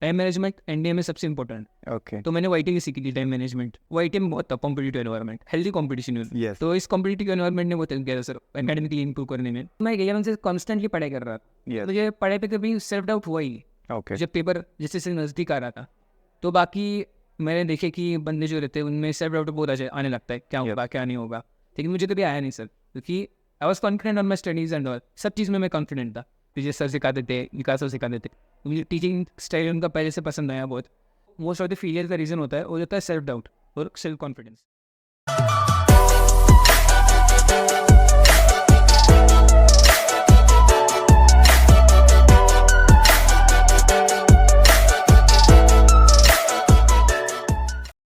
Time management NDA में सबसे important. Okay तो मैंने वाईटी की सीखी थी टाइम मैनेजमेंट। वाईटी में बहुत था competitive environment, healthy competition. Yes तो इस कॉम्पिटिटिव एनवायरनमेंट ने बहुत हेल्प किया था सर एकेडमिकली इंप्रूव करने में। मैं 11 से कॉन्स्टेंटली पढ़ाई कर रहा था। यस मुझे पढ़ाई पे कभी सेल्फ डाउट हुआ ही नहीं। ओके जब पेपर जैसे से नज़दीक आ रहा था तो बाकी मैंने देखे कि बंदे जो रहते हैं उनमें सेल्फ डाउट बहुत आने लगता है, क्या होगा क्या नहीं होगा। लेकिन मुझे कभी आया नहीं सर, क्योंकि I was confident on my studies and all, सब चीज़ में मैं कॉन्फिडेंट था। विजय सर सिखाते थे, विकास सर सिखाते थे, मुझे टीचिंग स्टाइल उनका पहले से पसंद आया बहुत। मोस्ट ऑफ द फेलियर का रीज़न होता है वो होता है सेल्फ डाउट और self confidence.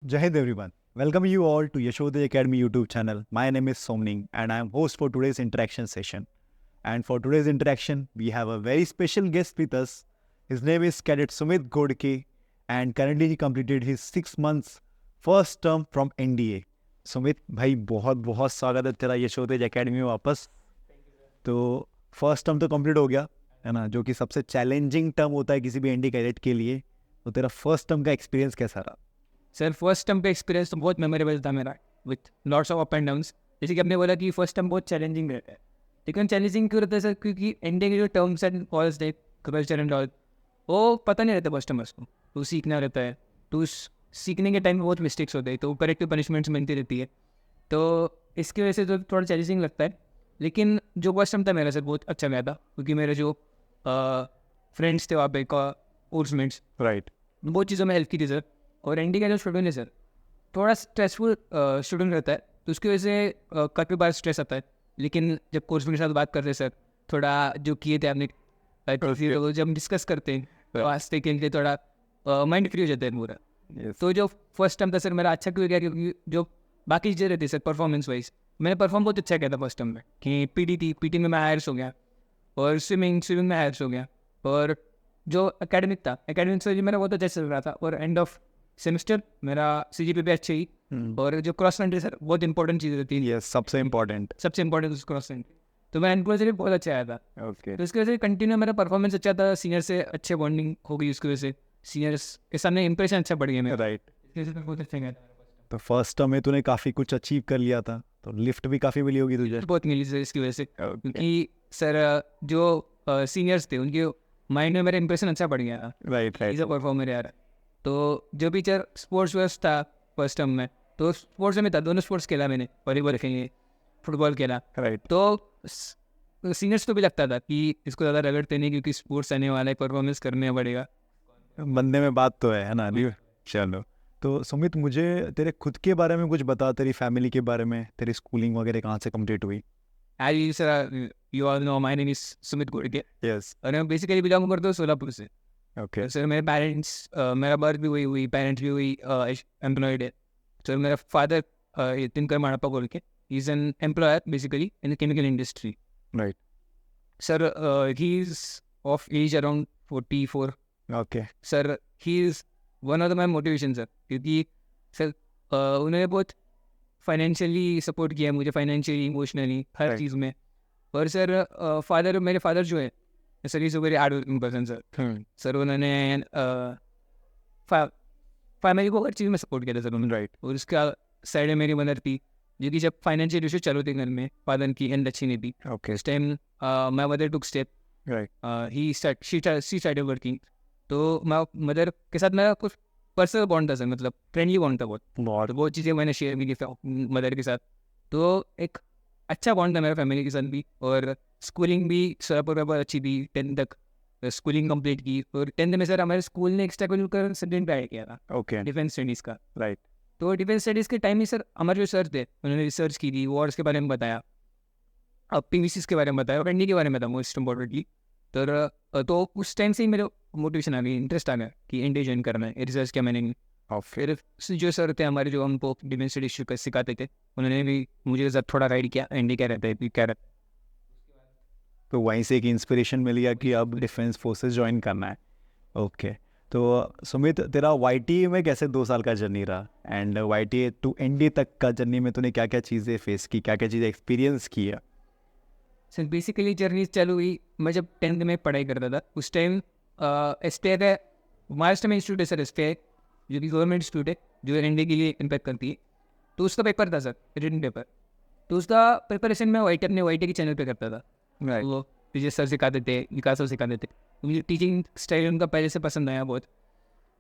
Jai Hind everyone. Welcome you all to Yashodaya Academy YouTube channel. My name is Somning and I am host for today's interaction session. And for today's interaction, we have a very special guest with us. His name is Cadet Sumit Godke and currently he completed his 6 months first term from NDA. Sumit भाई बहुत बहुत स्वागत है तेरा यशोदेज academy में वापस। तो first term तो कंप्लीट हो गया है ना, जो कि सबसे चैलेंजिंग टर्म होता है किसी भी एनडी कैडेट के लिए। तो तेरा फर्स्ट टर्म का एक्सपीरियंस कैसा रहा? सर फर्स्ट टर्म का एक्सपीरियंस तो बहुत मेमोरेबल था मेरा, with lots of up and downs. जैसे कि आपने बोला कि फर्स्ट टर्म बहुत चैलेंजिंग रहता है, लेकिन चैलेंजिंग क्यों रहता है सर? क्योंकि एनडीए के जो टर्म्स एंड कॉल्स थे, कल्चर एंड ऑल, वो पता नहीं रहता कस्टमर्स को। तो सीखना रहता है, तो सीखने के टाइम में बहुत मिस्टेक्स होते हैं, तो करेक्टिव पनिशमेंट्स मिलती रहती है। तो इसकी वजह से तो थोड़ा चैलेंजिंग लगता है। लेकिन जो फर्स्ट टर्म था मेरा सर बहुत अच्छा गया था, क्योंकि मेरे जो फ्रेंड्स थे वहाँ पे, कोर्समेट्स, राइट बहुत चीज़ों में हेल्प की थी सर। और एनडी का जो स्टूडेंट है सर, थोड़ा स्ट्रेसफुल स्टूडेंट रहता है, तो उसकी वजह से काफ़ी बार स्ट्रेस आता है। लेकिन जब कोर्स के साथ बात करते हैं सर, थोड़ा जो किए थे आपने तो जब हम डिस्कस करते हैं तो आस्ते के लिए थोड़ा माइंड फ्री हो जाता है पूरा। तो जो फर्स्ट टाइम था सर मेरा अच्छा क्यों गया, क्योंकि जो बाकी चीज़ें रहती है सर परफॉर्मेंस वाइज, मैंने परफॉर्म बहुत अच्छा किया था फर्स्ट टाइम में। कि पीटी में मैं हायर्स हो गया, और स्विमिंग में हायर्स हो गया। और जो एकेडमिक से मेरा बहुत अच्छा चल रहा था, और एंड ऑफ सेमेस्टर मेरा सीजीपी भी अच्छे ही। और जो क्रॉस कंट्री सर बहुत इंपॉर्टेंट चीज़ रहती है, यस सबसे इम्पोर्टेंट। सबसे इंपॉर्टेंट क्रॉस कंट्री, तो मैं एंड से बहुत अच्छा आया था। ओके तो इसकी वजह से कंटिन्यू मेरा परफॉर्मेंस अच्छा था, सीनियर से अच्छे बॉन्डिंग हो गई, उसकी वजह से सीनियर्स के सामने इंप्रेशन अच्छा बढ़ गया मेरा। राइट। इसकी वजह से मैं बहुत अच्छा गया था। तो फर्स्ट टर्म में तूने काफ़ी कुछ अचीव कर लिया था, तो लिफ्ट भी काफ़ी मिली होगी तुझे। बहुत मिली सर इसकी वजह से, Okay. क्योंकि सर जो सीनियर्स थे उनके माइंड में मेरा इंप्रेशन अच्छा बढ़ गया था। राइट इज़ अ परफॉर्मर यार। तो जो भी सर स्पोर्ट्स वेस्ट था फर्स्ट टर्म में, तो स्पोर्ट्स में था, दोनों स्पोर्ट्स खेला मैंने, वॉलीबॉल खेली, फुटबॉल खेला। राइट तो सीनियर्स को भी लगता था कि इसको ज़्यादा रगड़ते नहीं, क्योंकि स्पोर्ट्स आने वाला है, परफॉर्मेंस करने पड़ेगा। बंदे में बात तो है ना। चलो, तो सुमित मुझे तेरे खुद के बारे में कुछ बता, तेरी फैमिली के बारे में, तेरी स्कूलिंग वगैरह कहाँ से कंप्लीट हुई? As you sir you all know, my name is Sumit Godke, yes और मैं बेसिकली बिलोंग करता हूँ सोलापुर से। ओके सर मेरे पेरेंट्स, मेरा बर्थ भी हुई पेरेंट्स भी हुई एम्प्लॉयड है। सर मेरा फादर दिनकर माड़प्पा बोल के, is an employer basically in the chemical industry. Right sir he is of age around 44। Okay sir he is one of the my motivation sir, क्योंकि सर उन्होंने बहुत फाइनेंशियली सपोर्ट किया मुझे, financially emotionally हर Right. चीज़ में। और sir मेरे फादर जो है sir, is a very hard working person sir. Sir उन्होंने फैमिली को हर चीज़ में सपोर्ट किया था सर उन्होंने। राइट और उसका साइड में मेरी मदर थी, जो कि जब फाइनेंशियल इशू चलो थे घर में, फादर की एंड अच्छी नहीं थी, ओके उस time my mother took step, right she started working. तो मदर के साथ मेरा कुछ पर्सनल बॉन्ड था सर, मतलब फ्रेंडली बॉन्ड था बहुत। बहुत तो बहुत चीज़ें मैंने शेयर भी की मदर के साथ, तो एक अच्छा बॉन्ड था मेरा फैमिली के साथ भी। और स्कूलिंग भी सोलापुर में बहुत अच्छी थी, 10th तक स्कूलिंग कंप्लीट की। और 10th में सर हमारे स्कूल ने एक्स्ट्रा करिकुलर सब्जेक्ट ऐड किया था, ओके डिफेंस स्टडीज़ का। राइट तो डिफेंस स्टडीज़ के टाइम में सर हमारे जो सर थे उन्होंने रिसर्च की थी, वॉर्स के बारे में बताया, अब पीवीसीज के बारे में बताया, और एनडी के बारे में था मोस्ट इम्पोर्टेंटली। तो उस टाइम से ही मेरे मोटिवेशन आ गई, इंटरेस्ट आ गया कि एनडी ज्वाइन करना है, रिसर्च क्या मैंने। और फिर जो सर थे हमारे जो हमको डिफेंस स्टडीज सिखाते थे, उन्होंने भी मुझे जब थोड़ा गाइड किया, एनडी क्या रहता है क्या रहता है। तो वहीं से एक इंस्पिरेशन मिल गया कि अब डिफेंस फोर्सेस ज्वाइन करना है। ओके तो सुमित तेरा वाईटी में कैसे 2 साल का जर्नी रहा, एंड वाईटी टू एनडी तक का जर्नी में तूने क्या क्या चीज़ें फेस की, क्या क्या चीज़ें एक्सपीरियंस किया? सर बेसिकली जर्नी चालू हुई मैं जब 10th में पढ़ाई करता था। उस टाइम एस टी है महाराष्ट्र में इंस्टीट्यूट है सर, इस पे जो कि गवर्नमेंट इंस्टीट्यूट है, जो एनडी के लिए इम्पैक्ट करती है। तो उसका पेपर था सर, रिटन पेपर। तो उसका प्रिपरेशन मैं वाईटी के चैनल पे करता था। Right. वो विजय सर सिखाते थे, विकास सर सिखाते थे। तो मुझे टीचिंग स्टाइल उनका पहले से पसंद आया बहुत।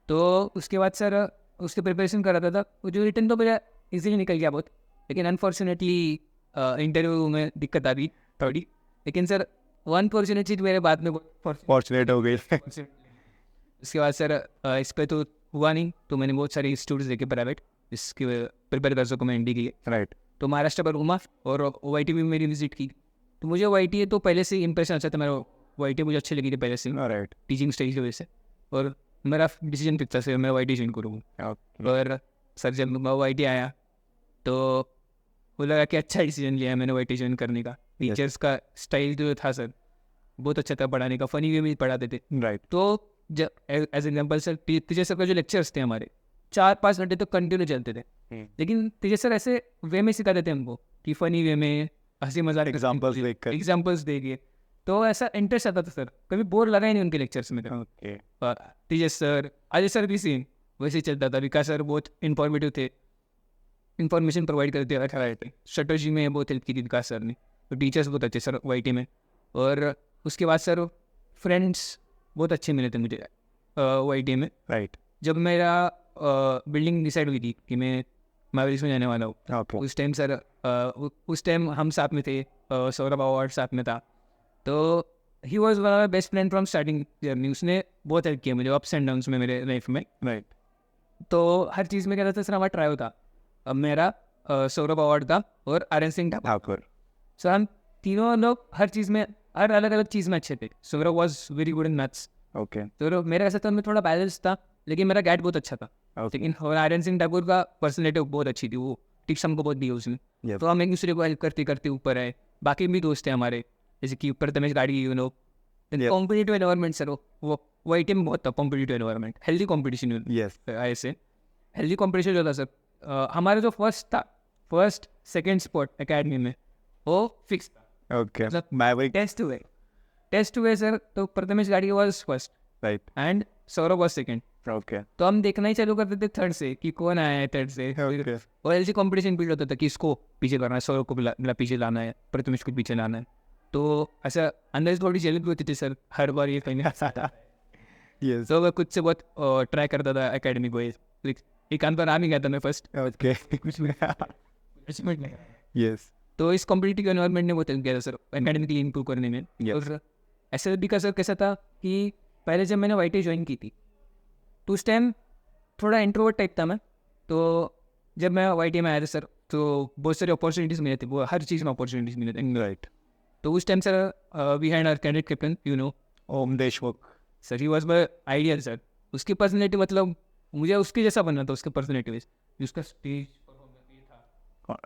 तो उसके बाद सर उसकी प्रिपरेशन कर रहा था। वो जो रिटर्न तो मेरा इजीली निकल गया बहुत, लेकिन अनफॉर्चुनेटली इंटरव्यू में दिक्कत आ गई थोड़ी। लेकिन सर वो अनफॉर्चुनेट चीज़ मेरे बाद में बहुत फॉर्चुनेट हो गई। उसके बाद सर इस पर तो हुआ नहीं, तो मैंने बहुत सारे इंस्टीट्यूट्स देखे प्राइवेट, इसके प्रिपेयर कर सकूँ मैं एनडी के लिए। राइट। तो महाराष्ट्र पर घूमा और OIT भी मेरी विजिट की। तो मुझे OIT तो पहले से इंप्रेशन अच्छा था मेरा, OIT मुझे अच्छी लगी थी पहले से राइट। टीचिंग स्टाइल की वजह से। और मेरा डिसीजन फिक्स था सर, मैं OIT ज्वाइन करूँगा। और सर जब मैं OIT आया तो वो लगा कि अच्छा डिसीजन लिया मैंने OIT ज्वाइन करने का। टीचर्स का स्टाइल जो था सर बहुत अच्छा था पढ़ाने का, फनी वे में पढ़ाते थे। राइट। तो जब as example sir teacher sir का जो लेक्चर्स थे हमारे 4-5 घंटे तो कंटिन्यू चलते थे। लेकिन टीचर सर ऐसे वे में सिखाते थे हमको कि फनी वे में, हंसी मजाक एग्जाम्पल्स देके। तो ऐसा इंटरेस्ट आता था सर, कभी बोर लगा ही नहीं उनके लेक्चर्स में। Okay. Teacher sir, Ajay sir भी सेम वैसे ही चलता था। विकास सर बहुत इन्फॉर्मेटिव थे, इन्फॉर्मेशन प्रोवाइड करते थे। स्ट्रेटजी में बहुत हेल्प की थी विकास सर ने। तो टीचर्स बहुत अच्छे सर OIT में। और उसके बाद सर फ्रेंड्स बहुत अच्छे मिले थे मुझे OIT में। राइट। जब मेरा बिल्डिंग डिसाइड हुई थी कि मैं मैवरिक्स में जाने वाला हूँ, ओके। उस टाइम सर उस टाइम हम साथ में थे, सौरभ अवार्ड साथ में था। तो he was one of best friend from starting journey. उसने बहुत हेल्प किया मुझे अप्स एंड डाउन्स में मेरे लाइफ में। राइट। तो हर चीज़ में क्या था सर, हमारा ट्रायो था। अब मेरा सौरभ अवार्ड था और आर्यन सिंह ठाकुर। सर, हम तीनों लोग हर चीज़ में, हर अलग अलग चीज़ में अच्छे थे। Saurabh was very good in maths. Okay. तो मेरा ऐसा था, मैं थोड़ा बैलेंस था, लेकिन मेरा गैट बहुत अच्छा था। लेकिन और आर्यन सिंह ठाकुर का पर्सनैलिटी बहुत अच्छी थी, वो टिप्स हमको बहुत दी उसने। तो हम एक दूसरे को हेल्प करते करते ऊपर आए। बाकी भी दोस्त थे हमारे, जैसे कि ऊपर तमेश गाड़ी, कॉम्पिटिटिव एनवायरमेंट सर, वो OIT में बहुत था कॉम्पिटिटिव एनवायरमेंट, हेल्दी कॉम्पिटिशन। ऐसे हेल्दी कॉम्पिटिशन जो था सर, हमारा जो फर्स्ट सेकेंड स्पॉट अकेडमी में वो फिक्स था। ओके। मतलब टेस्ट हुए सर, तो प्रथमेश गाड़ी was first, right, and Saurabh was second. Okay. तो हम देखना ही चालू करते थे थर्ड से कि कौन आया है थर्ड से। Okay. और ऐसी कंपटीशन बिल्ड होता था कि इसको पीछे करना है, सौरभ को पीछे लाना है, प्रथमेश को पीछे लाना है। तो ऐसा अंदर थोड़ी चैलेंज होती थी सर, हर बार ये कहीं यस। तो मैं खुद से बहुत ट्राई करता था एकेडमी को। एक आंसर आ नहीं गया था मैं फर्स्ट। ओके। यस। तो इस कॉम्पिटिटिव एनवायरनमेंट ने बहुत हेल्प किया था सर एकेडमिकली इंप्रूव करने में। और ऐसा भी सर कैसा था कि पहले जब मैंने OIT ज्वाइन की थी तो उस टाइम थोड़ा इंट्रोवर्ट टाइप था मैं। तो जब मैं OIT में आया था सर, तो बहुत सारी अपॉर्चुनिटीज़ मिले थे, वो हर चीज़ में अपॉर्चुनिटीज़ मिले थे। राइट। तो उस time sir we had our cadet captain Om Deshmukh sir, he was my ideal sir. उसकी पर्सनैलिटी मतलब मुझे उसके जैसा बनना था, उसके पर्सनैलिटी वाइज। उसका stage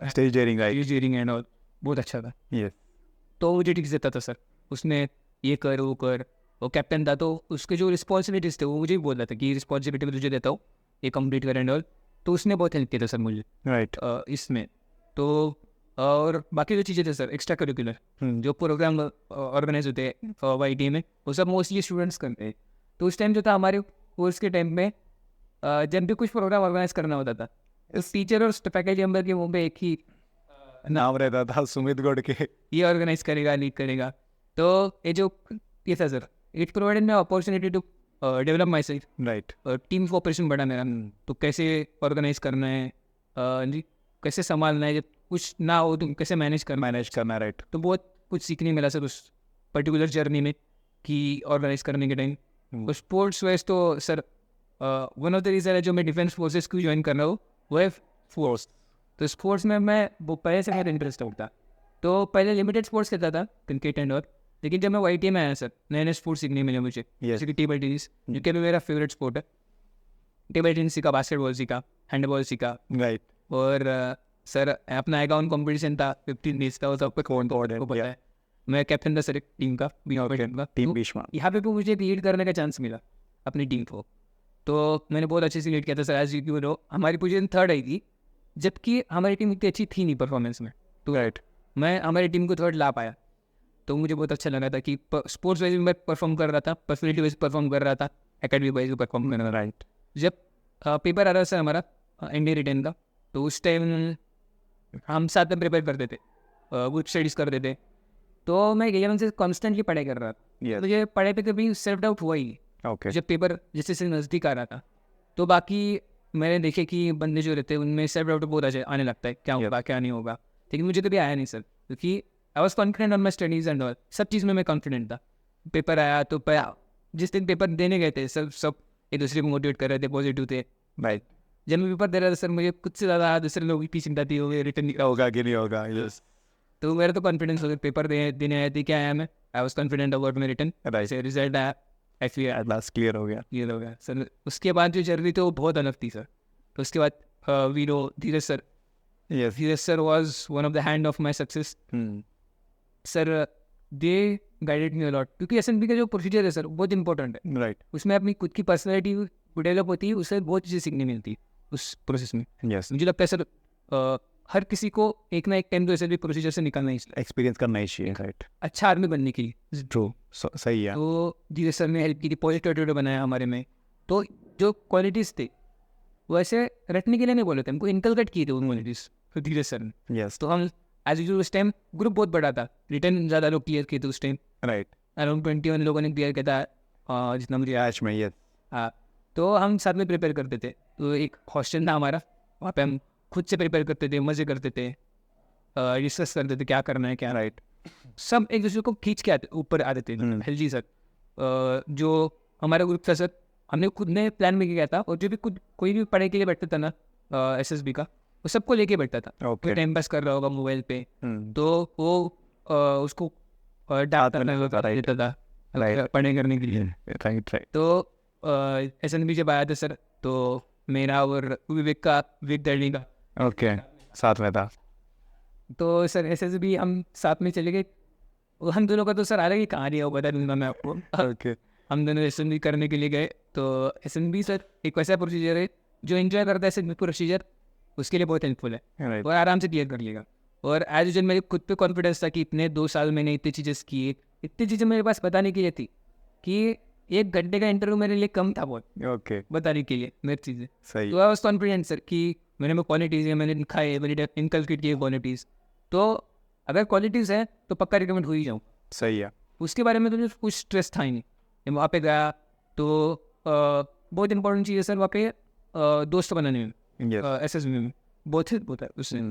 stage daring, right, stage daring and all बहुत अच्छा था। यस। तो मुझे टिक्स देता था सर, उसने ये कर वो कर। वो कैप्टन था तो उसके जो रिस्पॉन्सिबिलिटीज़ थे वो मुझे भी बोल रहा था कि रिस्पॉन्सिबिलिटी मैं तुझे देता हूँ, ये कंप्लीट कर एंड ऑल। तो उसने बहुत हेल्प किया था सर मुझे राइट। इसमें। तो और बाकी जो चीज़ें थे सर एक्स्ट्रा करिकुलर जो प्रोग्राम ऑर्गेनाइज होते हैं OIT में, वो सब मोस्टली स्टूडेंट्स करते हैं। तो उस टाइम जो था हमारे कोर्स के टाइम में जब भी कुछ प्रोग्राम ऑर्गेनाइज करना होता था, उस टीचर और फैकल्टी मेंबर के मुँह पे एक ही नाम रहता था, सुमित गौड़ के, ये ऑर्गेनाइज करेगा, लीड करेगा। तो ये था sir, it provided me opportunity to develop myself. Right. Team cooperation बढ़ा मेरा। तो कैसे ऑर्गेनाइज करना है, कैसे संभालना है, जब कुछ ना हो तो कैसे मैनेज करना। राइट। तो बहुत कुछ सीखने मिला सर उस पर्टिकुलर जर्नी में कि ऑर्गेनाइज करने के टाइम। तो स्पोर्ट्स वाइज तो sir one of the reason है जो मैं डिफेंस फोर्सेस को ज्वाइन कर रहा हूँ वो है स्पोर्ट्स। तो स्पोर्ट्स में मैं वो पहले से मेरा इंटरेस्ट होता। तो पहले लिमिटेड स्पोर्ट्स खेलता था, क्रिकेट एंड और। लेकिन जब मैं OIT में आया सर, नए नए स्पोर्ट्स सीखने मिले मुझे, जैसे कि टेबल टेनिस, जो कि मेरा फेवरेट स्पोर्ट है। टेबल टेनिस सीखा, बास्केटबॉल सीखा, हैंडबॉल सीखा। राइट। और सर अपना एकाउंट कॉम्पिटिशन था 15 डेज का, वो सब कौन पता है। मैं कैप्टन था सर टीम का, टीम भीष्मा। यहाँ पे भी मुझे लीड करने का चांस मिला अपनी टीम को। तो मैंने बहुत अच्छे से लीड किया था सर। एज यू नो हमारी पोजीशन 3rd आई थी, जबकि हमारी टीम इतनी अच्छी थी नहीं परफॉर्मेंस में। तो राइट, मैं हमारी टीम को 3rd ला पाया। तो मुझे बहुत अच्छा लगा था कि स्पोर्ट्स वाइज मैं परफॉर्म कर रहा था, पर्सनैलिटी वाइज परफॉर्म कर रहा था। एकेडमिक वाइज परफॉर्म करना। राइट। जब पेपर आ रहा सर हमारा एनडी रिटर्न का, तो उस टाइम हम साथ में प्रिपेयर करते थे, ग्रुप स्टडीज़ करते थे। तो मैं 11 से कॉन्स्टेंटली पढ़ाई कर रहा था। Yes. मुझे पढ़ाई पे कभी सेल्फ डाउट हुआ ही नहीं। ओके। जब पेपर जैसे से नज़दीक आ रहा था, तो बाकी मैंने देखे कि बंदे जो रहते हैं उनमें सेल्फ डाउट बहुत आने लगता है, क्या होगा क्या नहीं होगा। लेकिन मुझे कभी आया नहीं सर, क्योंकि I was confident on my studies and all, सब चीज़ में मैं कॉन्फिडेंट था। पेपर आया तो जिस दिन पेपर देने गए थे सब एक दूसरे को मोटिवेट कर रहे थे, पॉजिटिव थे। राइट। जब मैं पेपर दे रहा था सर, मुझे कुछ से ज़्यादा दूसरे लोगों की चिंता थी, वो रिटर्न होगा कि नहीं होगा। यस। तो मेरा तो कॉन्फिडेंस हो गया। पेपर देने आए थे, क्या आया मैं, I was confident about my return. Right. से रिजल्ट आया, एक्चुअली एट लास्ट क्लियर हो गया। ये हो गया सर। उसके बाद जो जर्नी थी वो बहुत अलग थी सर। तो उसके बाद we know Dheeraj sir. Yes. Dheeraj sir was one of the hand of my success. Sir they guided me a lot, क्योंकि एसएनबी का जो प्रोसीजर है सर बहुत इंपॉर्टेंट है। राइट। उसमें अपनी खुद की पर्सनैलिटी डेवलप होती है, उससे बहुत चीज़ें सीखने मिलती है उस प्रोसेस में। यस। मुझे लगता है सर हर किसी को एक ना एक टाइम तो एसएनबी प्रोसीजर से निकलना ही चाहिए, एक्सपीरियंस करना ही चाहिए। राइट। अच्छा आर्मी बनने के लिए। ट्रू। सही है। तो धीरज सर ने हेल्प की थी, पॉजिटिव एटीट्यूड बनाया हमारे में। तो जो क्वालिटीज़ थे वो ऐसे रटने के लिए नहीं बोले थे, हमको इनकलकेट किए थे उन क्वालिटीज़ तो धीरज सर ने। यस। तो हम एज यूजुअल उस टाइम ग्रुप बहुत बड़ा था, रिटर्न ज़्यादा लोग क्लियर किए थे उस टाइम, राइट। अराउंड 21 लोगों ने क्लियर किया था जितना मुझे आज में ये। हाँ। तो हम साथ में प्रिपेयर करते थे। तो एक हॉस्टल था हमारा, वहाँ पे हम खुद से प्रिपेयर करते थे, मज़े करते थे, डिस्कस करते थे क्या करना है क्या। राइट। सब एक दूसरे को खींच के ऊपर आ देते थे। हेल्जी सर जो हमारा ग्रुप था सर, हमने खुद ने प्लान में किया था, और जो भी कोई भी पढ़ाई के लिए बैठता था ना एसएसबी का, वो सबको लेके बैठता था। कोई टाइम पास कर रहा होगा मोबाइल पे, तो वो उसको डांट देता था पढ़ाई करने के लिए। राइट। राइट। तो एसएनबी जब आया था सर, तो मेरा और विवेक डैडी का ओके साथ में था। तो सर एसएसबी हम साथ में चले गए। हम दोनों का तो सर अलग ही कहानी है, वो बता दूंगा मैं आपको। ओके। हम दोनों एसएनबी करने के लिए गए। तो एसएनबी सर एक वैसा प्रोसीजर है जो एंजॉय करता है एसएनबी प्रोसीजर, उसके लिए बहुत हेल्पफुल है, राइट। और आराम से क्लियर कर लेगा। और एज यूजुअल मेरे खुद पे कॉन्फिडेंस था कि इतने 2 साल मैंने इतनी चीज़ें की, इतनी चीज़ें मेरे पास बताने के लिए थी कि 1 घंटे का इंटरव्यू मेरे लिए कम था बहुत ओके। बताने के लिए मेरी चीज़ें। सही। तो आई वॉज कॉन्फिडेंट सर कि मैंने क्वालिटीज़ है, मैंने दिखाए, मैंने इनकलकेट किए क्वालिटीज़। तो अगर क्वालिटीज़ है तो पक्का रिकमेंड हो ही जाऊँ। सही है। उसके बारे में तो मुझे कुछ स्ट्रेस था ही नहीं। मैं वहाँ पे गया तो बहुत इंपॉर्टेंट चीज़ है सर वहाँ पे दोस्त बनाने में, यस। एसएसबी में बहुत हेल्प होता है उससे।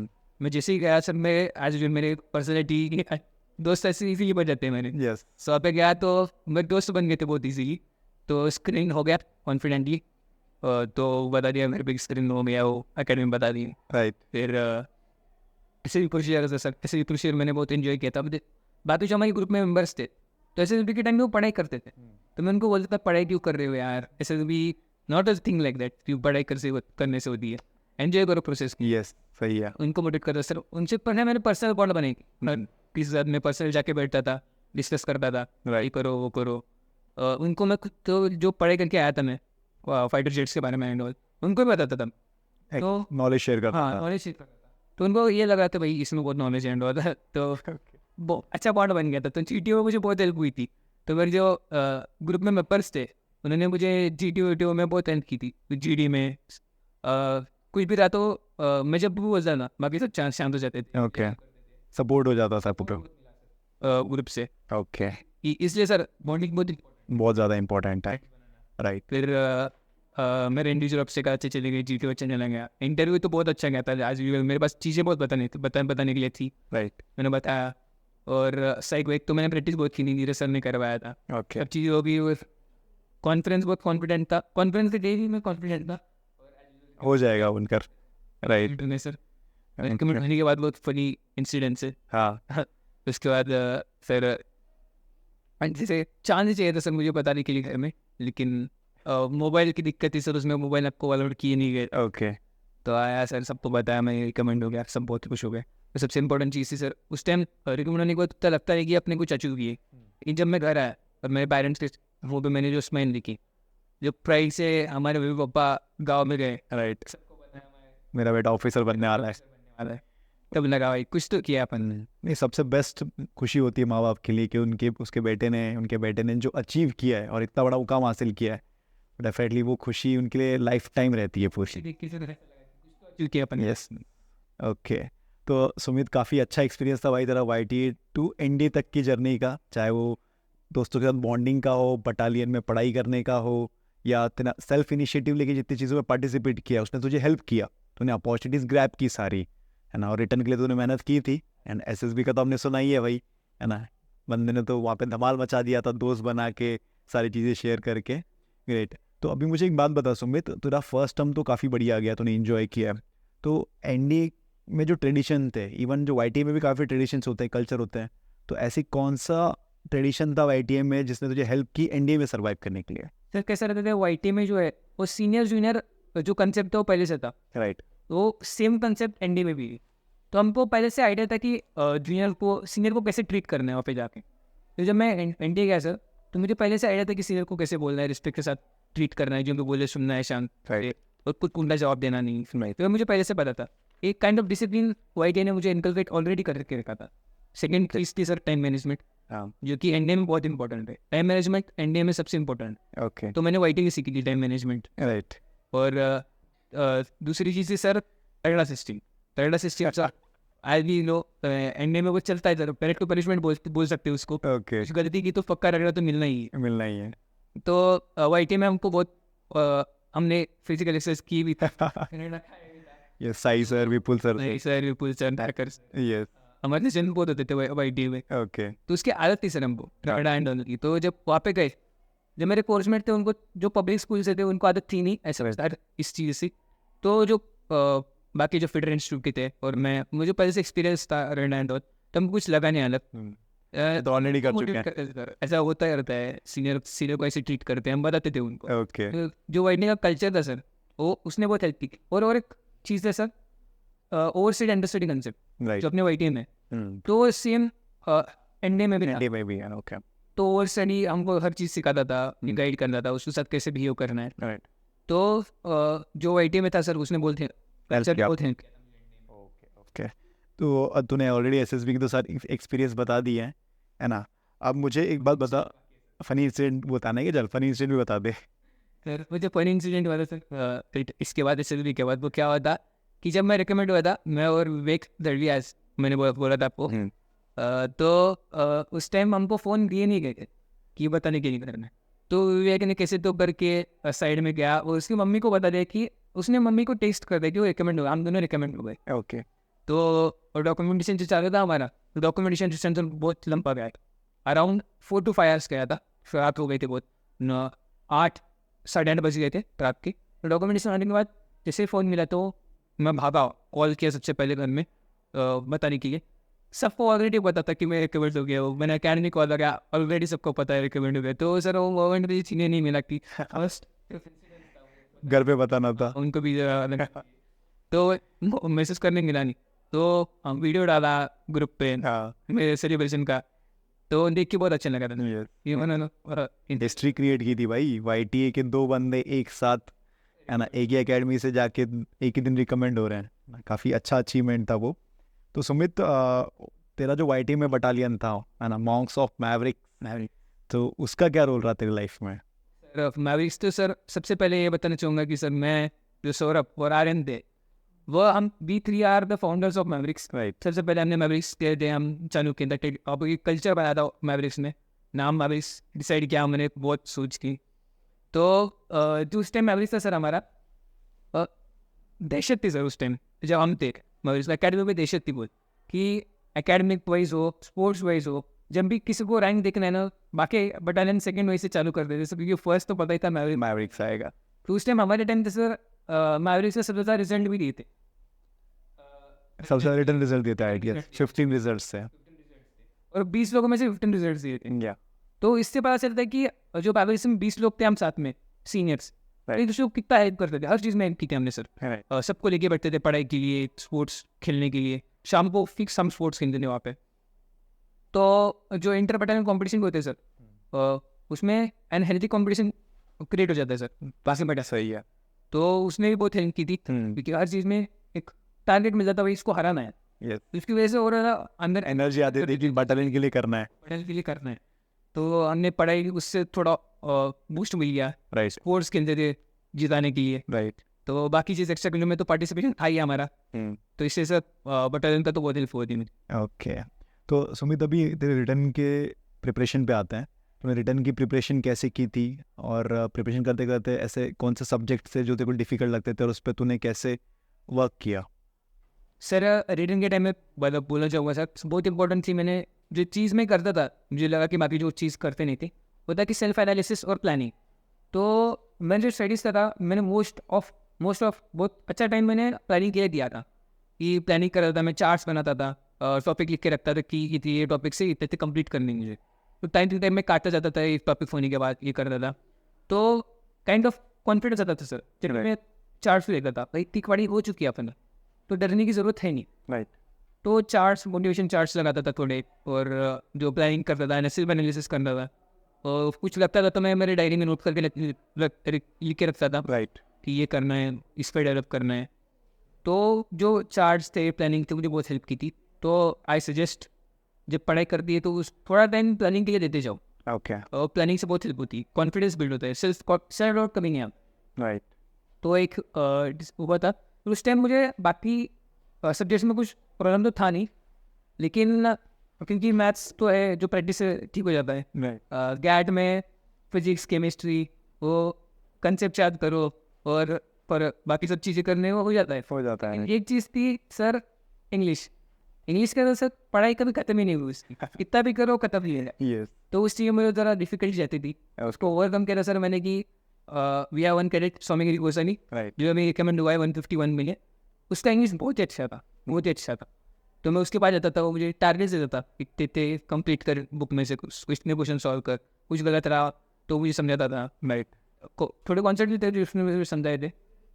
मैं जैसे ही गया सर, मैं एज यूजुअल मेरे पर्सनैलिटी दोस्त ऐसे इजीली बन जाते हैं मेरे। यस। सो वहाँ पे गया तो मेरे दोस्त बन गए थे बहुत इजीली। तो स्क्रीन हो गया कॉन्फिडेंटली, तो बता दिया मेरे बिग स्क्रीन हो गया, वो अकेडमी बता दी। राइट। फिर ऐसे भी प्रोसीजर है सर, ऐसे भी प्रोसीजर मैंने बहुत इन्जॉय किया था। मुझे बात जो हमारे ग्रुप में मेंबर्स थे, तो एस के टाइम में वो पढ़ाई करते थे, तो मैं उनको बोलता था पढ़ाई क्यों कर रहे हो यार, ऐसे भी not a thing like that, क्यों पढ़ाई करने से होती है, एंजॉय करो प्रोसेस की। यस। सही है। उनको मोटिवेट करता सर, उनसे पढ़ना मैंने पर्सनल बॉन्ड बनाई। किसी के साथ मैं पर्सनल जाके बैठता था, डिस्कस करता था, ये करो वो करो। उनको मैं खुद तो जो पढ़ाई करके आया था मैं फाइटर जेट्स के बारे में एंड ऑल, उनको भी बताता था। तो नॉलेज शेयर करता हाँ था। नॉलेज शेयर करता था, तो उनको ये लग रहा था भाई इसमें बहुत नॉलेज एंड ऑल है, तो अच्छा बॉन्ड बन गया था। तो जीटीओ में मुझे बहुत हेल्प हुई थी। तो मेरे जो ग्रुप में मेंबर्स थे उन्होंने मुझे जीटीओ में बहुत हेल्प की थी। जीडी में कुछ भी रहा तो मैं जब भी बोलता ना, बाकी सब शांत हो जाते थे। ओके। सपोर्ट हो जाता था आपको ग्रुप से। ओके। इसलिए सर बॉन्डिंग बहुत ज़्यादा इम्पोर्टेंट है। राइट। फिर मेरे इंडिविजुअल से का अच्छे चले गए, जीटीओ अच्छा चला गया। इंटरव्यू तो बहुत अच्छा गया था, आज भी मेरे पास चीज़ें बहुत बताने के लिए थी। राइट। मैंने बताया, और साइक वेक तो मैंने प्रैक्टिस बहुत की, नीरज सर ने करवाया था। ओके। सब चीज़ें होगी। कॉन्फिडेंस बहुत कॉन्फिडेंट था, कॉन्फिडेंस के डे भी मैं कॉन्फिडेंट था। हो जाएगा उनकर। राइट। सर रिकमेंड होने के बाद बहुत फनी इंसिडेंट है। हाँ। उसके बाद फिर जैसे चांस चाहिए था सर मुझे बताने के लिए घर में, लेकिन मोबाइल की दिक्कत थी सर, उसमें मोबाइल आपको अलाउड किए नहीं गए। ओके। तो आया सर, सबको बताया, मैं रिकमेंड हो गया, सब बहुत खुश हो गए। तो सबसे इंपॉर्टेंट चीज़ थी सर उस टाइम रिकमेंड होने के बाद तो लगता है कि अपने कुछ अचीव किए। लेकिन जब मैं घर आया और मेरे पेरेंट्स के मुँह पे मैंने जो स्माइल दिखी, जो प्राइड से हमारे मम्मी पापा गाँव में गए, राइट। सबको बताया मेरा बेटा ऑफिसर बनने वाला है। तब लगा भाई कुछ तो किया अपन ने। नहीं, सबसे बेस्ट खुशी होती है माँ बाप के लिए कि उनके बेटे ने जो अचीव किया है और इतना बड़ा मुकाम हासिल किया है, डेफिनेटली वो खुशी उनके लिए लाइफ टाइम रहती है पूरी। देख के सर ऐसा लगा कि कुछ तो अचीव किया अपन ने। Yes, okay. तो सुमित, काफ़ी अच्छा एक्सपीरियंस था भाई तेरा YT टू ND तक की जर्नी का, चाहे वो दोस्तों के साथ बॉन्डिंग का हो, बटालियन में पढ़ाई करने का हो, या तेरा सेल्फ इनिशिएटिव लेके जितनी चीज़ों में पार्टिसिपेट किया उसने तुझे हेल्प किया, तूने अपॉर्चुनिटीज़ ग्रैब की सारी, है ना, और रिटर्न के लिए तूने मेहनत की थी। एंड SSB का तो हमने सुना ही है भाई, है ना, बंदे ने तो वहाँ पे धमाल मचा दिया था दोस्त बना के, सारी चीज़ें शेयर करके। ग्रेट। तो अभी मुझे एक बात बता सुमित, तेरा फर्स्ट टर्म तो काफ़ी बढ़िया गया, तूने इन्जॉय किया, तो ND में जो ट्रेडिशन थे, इवन जो YT में भी काफ़ी ट्रेडिशंस होते हैं, कल्चर होते हैं, तो ऐसी कौन सा ट्रेडिशन था YT में जिसने तुझे हेल्प की NDA में सर्वाइव करने के लिए? सर कैसा रहता था YT में जो है वो सीनियर जूनियर जो कंसेप्ट था वो पहले से था, राइट। वो सेम कंसेप्ट ND में भी है। तो हमको पहले से आइडिया था कि जूनियर को सीनियर को कैसे ट्रीट करना है वहाँ पे जाके। तो जब मैं NDA गया सर, तो मुझे पहले से आइडिया था कि सीनियर को कैसे बोलना है, रिस्पेक्ट के साथ ट्रीट करना है, जो भी बोले सुनना है शांत से, और कुछ उल्टा जवाब देना नहीं। तो मुझे पहले से पता था। एक काइंड ऑफ डिसिप्लिन YT ने मुझे इनकलकेट ऑलरेडी करके रखा था। सेकेंड चीज थी सर टाइम मैनेजमेंट, हाँ, जो कि NDA में बहुत इंपॉर्टेंट है। टाइम मैनेजमेंट NDA में सबसे इंपॉर्टेंट है, ओके, तो मैंने YT की सीखी थी टाइम मैनेजमेंट। राइट। और दूसरी चीज़ थी सर पैराडा सिस्टम। पैराडा सिस्टम सर आज भी लो NDA में वो चलता है सर, पेरेंट टू पनिशमेंट बोल सकते हैं उसको। ओके, कुछ गलती की तो पक्का रगड़ा तो मिलना ही है। मिलना ही है। तो YT में हमको बहुत हमने फिजिकल एक्सरसाइज की भी था। ये साई सर, विपुल सर, सर विपुल सर हैकर, यस, हमारे लेसन बहुत होते थे YT में। ओके, तो उसकी आदत थी सर हमको रगड़ा एंड ऑल की। तो जब वहाँ पे गए, जब मेरे कोर्समेट थे उनको जो पब्लिक स्कूल से थे उनको आदत थी नहीं ऐसा इस चीज़ से। तो जो बाकी जो फिटर इंस्टीट्यूट के थे और मैं, मुझे पहले से एक्सपीरियंस था रगड़ा एंड ऑल, तो हमको कुछ लगा नहीं अलग। तो ऑलरेडी कर चुके हैं। हैं ऐसा होता रहता है, सीनियर को ऐसे ट्रीट करते हैं, हम बताते थे उनको। ओके, तो जो YT का कल्चर था सर, वो उसने बहुत हेल्प की। और एक चीज़ है सर, ओवरस्टडी अंडरस्टडी कंसेप्ट राइट, जो अपने YT में, तो सेम NDA में भी था। NDA में भी है, ओके, तो ओवर स्टडी हमको हर चीज़ सिखाता था, गाइड करता था, उसके साथ कैसे बिहेव करना है। राइट, तो जो YT में था सर, उसने बोलते कल्चर किया। बहुत है। ओके। तो तूने ऑलरेडी SSB की तो सारी एक्सपीरियंस बता दी है ना। अब मुझे एक बात बता, फनी इंसिडेंट बताना है कि चल फनी इंसिडेंट भी बता दे। सर मुझे फनी इंसिडेंट हुआ था सर, फिर इसके बाद SSB के बाद वो क्या हुआ था कि जब मैं रिकमेंड हुआ था, मैं और विवेक दड़वी, आज मैंने बोला था आपको, तो उस टाइम हमको फ़ोन दिए नहीं गए थे कि बताने के लिए करना है। तो विवेक ने कैसे तो करके साइड में गया और उसकी मम्मी को बता दिया कि उसने मम्मी को टेस्ट कर दिया कि वो रिकमेंड हुआ, हम दोनों रिकमेंड हो गए। ओके, तो डॉक्यूमेंटेशन जो चालू था हमारा, तो डॉक्यूमेंटेशन सेंटर बहुत लंबा गया, अराउंड 4 to 5 hours गया था। फिर रात हो गई थी बहुत, 8 साढ़े 8 बज गए थे रात के। तो डॉक्यूमेंटेशन आने के बाद जैसे फ़ोन मिला तो मैं भागा, कॉल किया सबसे पहले घर में बताने के लिए। सबको ऑलरेडी पता था कि मैं रिकमेंड हो गया हूँ, मैंने अकेडमी कॉल लगा, ऑलरेडी सबको पता है रिकमेंड हो गया। तो सर वो मोमेंट भी चीज़ें नहीं मिला कि फर्स्ट घर पे बताना था। उनको भी तो मैसेज करने मिला नहीं, तो हम वीडियो डाला ग्रुप पे हाँ, मेरे सेलिब्रेशन का, तो देख के बहुत अच्छा लगा था। Yes. ये मैंने हिस्ट्री क्रिएट की थी भाई, YTA के 2 बंदे एक साथ, है ना, एक ही एकेडमी से जाके एक ही दिन रिकमेंड हो रहे हैं, काफ़ी अच्छा अचीवमेंट था वो। तो सुमित, तेरा जो YTA में बटालियन था, है ना, मॉन्क्स ऑफ मैवरिक, तो उसका क्या रोल रहा तेरी लाइफ में? सर मैवरिक्स तो सर सबसे पहले ये बताना चाहूँगा कि सर मैं जो सौरभ और आर्यन थे, वो हम B3 are the founders of Mavericks. Right, सबसे पहले हमने मैवरिक्स के थे, हम चालू किया था, अब एक कल्चर बनाया था मैवरिक्स में, नाम मैवरिक्स डिसाइड किया हमने बहुत सोच की। तो जो उस टाइम मैवरिक्स था सर हमारा, दहशत थी सर उस टाइम जब हम थे मैवरिक्स अकेडमी में, दहशत थी बहुत कि एकेडमिक वाइज हो, स्पोर्ट्स वाइज हो, जब भी किसी को रैंक देखना है ना, बाकी बटालियन सेकंड वाइज से चालू कर देते सर, क्योंकि फर्स्ट तो पता ही था मैवरिक्स आएगा। तो उस टाइम हमारे टाइम सर मैवरिक्स से सबसे ज़्यादा रिजल्ट भी दिए थे। सबसे ज़्यादा रिटर्न रिजल्ट देता है 15 रिजल्ट से, और 20 लोगों में से 15 रिजल्ट दिए थे। या तो इससे पता चलता है कि जो मैवरिक्स में 20 लोग थे हम साथ में सीनियर्स, एक दूसरे को कितना हेल्प करते थे, हर चीज़ में हेल्प की थी हमने सर। सबको लेके बैठते थे पढ़ाई के लिए, स्पोर्ट्स खेलने के लिए, शाम को फिक्स हम स्पोर्ट्स खेलते थे वहाँ पे। तो जो इंटर बटालियन कॉम्पिटिशन होते हैं सर, उसमें अनहेल्दी कॉम्पिटिशन क्रिएट हो जाता है सर, बास्केटबॉल सही है। तो उसने भी बहुत हेल्प की थी, क्योंकि हर चीज़ में एक टारगेट मिल जाता है, भाई इसको हराना है। यस, इसकी वजह से और अंदर एनर्जी आती थी कि बटालियन के लिए करना है। बटालियन के लिए करना है। तो हमने पढ़ाई उससे थोड़ा बूस्ट मिल गया, राइट स्पोर्ट्स खेलते थे जिताने के लिए। राइट तो बाकी चीज़ एक्स्ट्रा करिकुलर में तो पार्टिसिपेशन था ही हमारा, तो इससे सर बटालियन का तो बहुत हेल्प हुई थी मुझे। ओके। तो सुमित, अभी तेरे रिटर्न के प्रिपरेशन पे आते हैं। तूने रिटर्न की प्रिपरेशन कैसे की थी, और प्रिपरेशन करते करते ऐसे कौन से सब्जेक्ट थे जो तेरे को डिफिकल्ट लगते थे और उस पर तूने कैसे वर्क किया? सर रीडिंग के टाइम में मतलब बोलना चाहूँगा सर, बहुत इंपॉर्टेंट थी। मैंने जो चीज़ मैं करता था, मुझे लगा कि बाकी जो चीज़ करते नहीं थे, वो था कि सेल्फ एनालिसिस और प्लानिंग। तो मैंने जो स्टडीज़ था मैंने मोस्ट ऑफ बहुत अच्छा टाइम मैंने प्लानिंग के लिए दिया था। कि प्लानिंग कर रहा था, मैं चार्ट्स बनाता था, टॉपिक लिख के रखता था कि ये टॉपिक से इतने इतने कंप्लीट करने हैं मुझे। तो टाइम टू टाइम में काटता जाता था, एक टॉपिक होने के बाद ये करता था। तो काइंड ऑफ कॉन्फिडेंस आता था सर, जब मैं चार्ट्स देखता था भाई इतनी पढ़ाई हो चुकी है अपन, तो डरने की ज़रूरत है नहीं। राइट तो चार्ट्स, मोटिवेशन चार्ट्स लगाता था थोड़े, और जो प्लानिंग करता था, एनालिसिस करता था, और कुछ लगता था तो मैं मेरे डायरी में नोट करके लिख के रखता था राइट कि ये करना है, इस पर डेवलप करना है। तो जो चार्ट्स थे, प्लानिंग थे, मुझे बहुत हेल्प की थी। तो आई सजेस्ट, जब पढ़ाई करती है तो उस थोड़ा टाइम प्लानिंग के लिए देते जाओ, ओके और प्लानिंग से बहुत हेल्प होती है, कॉन्फिडेंस बिल्ड होता है, सेल्फ डाउट कभी नहीं आता। राइट तो एक हुआ था, तो उस टाइम मुझे बाकी सब्जेक्ट्स में कुछ प्रॉब्लम तो था नहीं, लेकिन क्योंकि मैथ्स तो है जो प्रैक्टिस से ठीक हो जाता है। राइट गैट में फिजिक्स, केमिस्ट्री, वो कंसेप्ट याद करो, और पर बाकी सब चीज़ें करने में हो जाता है। हो जाता है। एक चीज़ थी सर, इंग्लिश का तो सर पढ़ाई कभी खत्म ही नहीं हुई उसकी, कितना भी करो खत्म नहीं है। यस तो उस चीज़ में मुझे ज़रा डिफिकल्ट जाती थी, उसको ओवरकम किया सर मैंने कि we are one cadet Saumya Gosani, right जो अभी रिकमेंड हुआ है 151 में है। उसका इंग्लिश बहुत ही अच्छा था, बहुत ही अच्छा था। तो मैं उसके पास जाता था, वो मुझे टारगेट देता था, इतने थे कंप्लीट कर बुक में से, कुछ इतने क्वेश्चन सॉल्व कर, कुछ गलत रहा तो मुझे समझाता था। राइट थोड़े कॉन्सेप्ट भी थे जो उसने मुझे समझाए थे।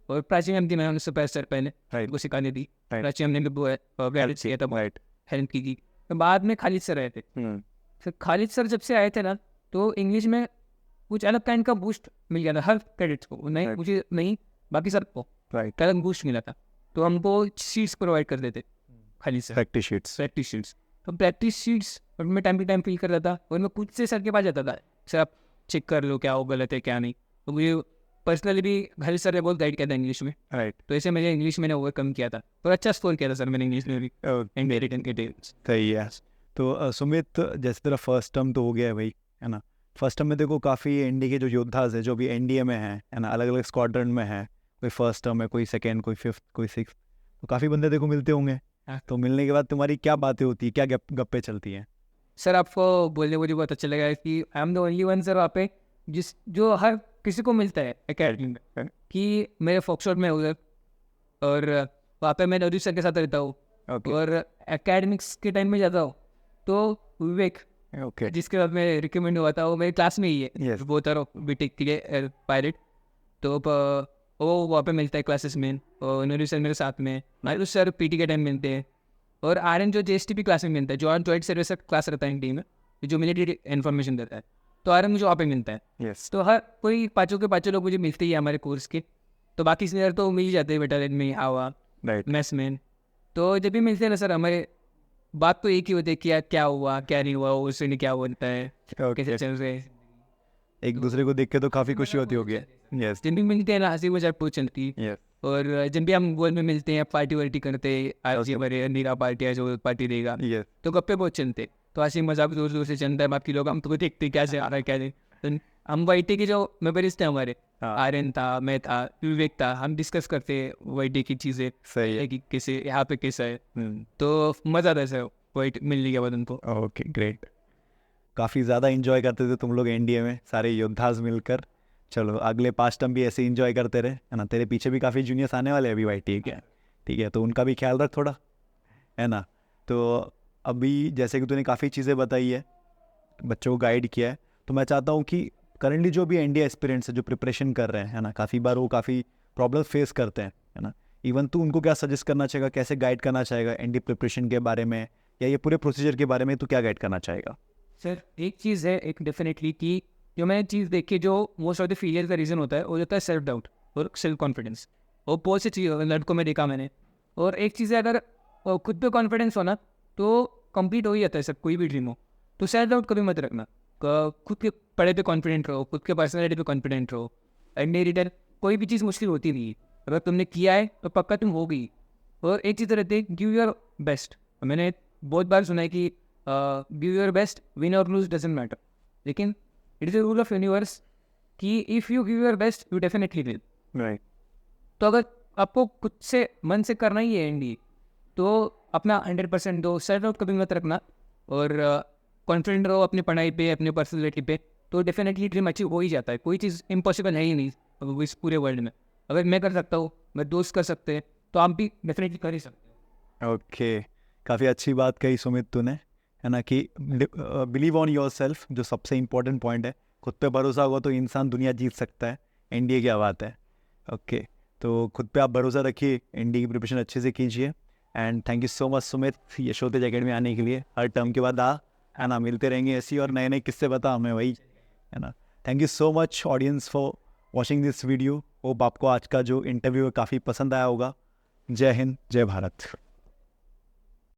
और प्राची मैम थी, मैंने उससे पैसे सर पहले राइट उनको सिखाने दी। Right. प्राची मैम ने भी वो गाइडेंस किया था, राइट हेल्प की थी। तो बाद में खालिद सर आए थे। सर खालिद सर जब से आए थे ना, तो इंग्लिश में कुछ अलग काइंड का बूस्ट मिल गया था हर कैडेट्स को, नहीं Right. मुझे नहीं, बाकी सबको राइट अलग बूस्ट मिला था। तो हमको शीट्स प्रोवाइड कर देते Khalid sir, practice sheets. Practice sheets. तो प्रैक्टिस शीट्स और मैं टाइम टू टाइम फिल कर रहा था, और मैं खुद से सर के पास जाता था, सर आप चेक कर लो क्या वो गलत है क्या नहीं। तो मुझे पर्सनली भी खालिद सर ने बहुत गाइड किया था इंग्लिश में। राइट तो ऐसे मैंने इंग्लिश मैंने ओवरकम किया था, और अच्छा स्कोर किया था सर मैंने इंग्लिश में भी, एंड रिटन के टेल्स। सही है। तो सुमित, जैसे तेरा फर्स्ट टर्म तो हो गया है भाई, है ना? फर्स्ट टर्म में देखो काफ़ी एनडीए के जो योद्धाज है जो भी एनडीए में हैं, है ना, अलग अलग स्क्वाड्रन में है, कोई फर्स्ट टर्म है, कोई सेकेंड, कोई फिफ्थ, कोई सिक्स, तो काफ़ी बंदे देखो मिलते होंगे। हाँ। तो मिलने के बाद तुम्हारी क्या बातें होती है, क्या गप्पे चलती हैं? सर आपको बोलने मुझे बहुत अच्छा लगा कि I am the only one sir वहाँ पे जो हर किसी को मिलता है एकेडमी में, कि मेरे फोकशॉट में उधर, और वहाँ पे मैं नवदीप सर के साथ रहता हूँ, ओके और एकेडमिक्स के टाइम में जाता हूँ। तो विवेक, ओके जिसके बाद मैं रिकमेंड हुआ था, वो मेरे क्लास में ही है, Yes. वो तारो बीटेक के लिए पायलट। तो वो वहाँ पे मिलता है क्लासेस में, और नवदीप सर मेरे साथ में, नायडू सर पीटी के टाइम मिलते हैं, और आर्यन जो जेएसटीपी क्लास में मिलता है, जो जॉइंट सर्विस क्लास रहता है टीम में, जो मिलिट्री इन्फॉर्मेशन देता है, तो आर्यन मुझे वहाँ पे मिलता है। यस तो हर कोई पाँचों के पाँचों लोग मुझे मिलते ही है हमारे कोर्स के। तो बाकी सीनियर तो मिल ही जाते हैं बटालियन में, हवा राइट मैस में। तो जब भी मिलते हैं ना सर, हमारे बात तो एक ही होती है कि यार क्या हुआ क्या नहीं हुआ, उससे नहीं क्या बनता है, कैसे चल रहे हैं। एक दूसरे को देख के तो काफ़ी खुशी होती होगी। यस जब भी मिलते हैं ना, हंसी मजाक बहुत चलती है। यस और जब भी हम गोल में मिलते हैं, पार्टी वार्टी करते हैं, आज ये हमारे नीरा पार्टी है जो पार्टी देगा, यस तो गप्पे बहुत चलते। तो हंसी मजाक दूर दूर से चलता है, बाकी लोग हम तो देखते क्या से आ रहा है क्या नहीं। तो हम वाईटी के जो मेंबर्स थे हमारे, हाँ। आर्यन था, मैं था, विवेक था, हम डिस्कस करते वाईटी की चीज़ें, सही है। कि कैसे यहाँ पे कैसा है। तो मज़ा आता है सर वाइट मिलने के बाद उनको। Okay great. काफ़ी ज़्यादा इंजॉय करते थे तुम लोग एनडीए में, सारे योद्धाज मिलकर। चलो अगले 5 टर्म भी ऐसे इंजॉय करते रहे, है ना? तेरे पीछे भी काफ़ी जूनियर्स आने वाले हैं अभी भाई, ठीक है? ठीक है, तो उनका भी ख्याल रख थोड़ा, है ना? तो अभी जैसे कि तूने काफ़ी चीज़ें बताई है, बच्चों को गाइड किया है, तो मैं चाहता हूँ कि करंटली जो भी एनडीए एस्पिरेंट्स है जो प्रिपरेशन कर रहे हैं, है ना, काफ़ी बार वो काफ़ी प्रॉब्लम फेस करते हैं, है ना? इवन तू उनको क्या सजेस्ट करना चाहेगा, कैसे गाइड करना चाहेगा एनडीए प्रिपरेशन के बारे में, या ये पूरे प्रोसीजर के बारे में तू क्या गाइड करना चाहेगा? सर एक चीज़ है, एक डेफिनेटली, कि जो मैंने चीज़ देखी, जो मोस्ट ऑफ द फेलियर का रीज़न होता है, वो होता है सेल्फ डाउट और सेल्फ कॉन्फिडेंस। और बहुत सी चीज़ लड़कों में देखा मैंने। और एक चीज़ है, अगर खुद पे कॉन्फिडेंस हो ना, तो कंप्लीट हो ही जाता है सब, कोई भी ड्रीम हो। तो सेल्फ डाउट कभी मत रखना, खुद के पढ़े पे कॉन्फिडेंट रहो, खुद के पर्सनैलिटी पे कॉन्फिडेंट रहो। एंड रिटर्न कोई भी चीज़ मुश्किल होती नहीं है, अगर तुमने किया है तो पक्का तुम होगी। और एक चीज़ रहती है, गिव योर बेस्ट। मैंने बहुत बार सुना है कि गिव योर बेस्ट, विन और लूज डजेंट मैटर, लेकिन it is a rule of universe कि if you give your best you definitely will. Right. तो अगर आपको खुद से मन से करना ही है एंडी, तो अपना 100% दो, सेल्फ डाउट कभी मत रखना, और कॉन्फिडेंट रहो अपनी पढ़ाई पे, अपनी पर्सनैलिटी पे, तो डेफिनेटली ड्रीम अचीव हो ही जाता है। कोई चीज़ इम्पॉसिबल है ही नहीं इस पूरे वर्ल्ड में। अगर मैं कर सकता हूँ, मैं दोस्त कर सकते हैं, तो आप भी डेफिनेटली कर ही सकते हैं। ओके, काफ़ी अच्छी बात कही सुमित तूने, है ना, कि बिलीव ऑन योर सेल्फ, जो सबसे इम्पोर्टेंट पॉइंट है। खुद पे भरोसा होगा तो इंसान दुनिया जीत सकता है। एनडीए क्या बात है। ओके, तो खुद पे आप भरोसा रखिए, एनडीए की प्रिपरेशन अच्छे से कीजिए। And thank you so much Sumit Yashotej academy आने के लिए। हर टर्म के बाद है ना, मिलते रहेंगे ऐसी और नए नए किस्से बता हमें, वही है ना। Thank you so much audience for watching this video. Hope आपको आज का जो इंटरव्यू है काफ़ी पसंद आया होगा। जय हिंद, जय भारत।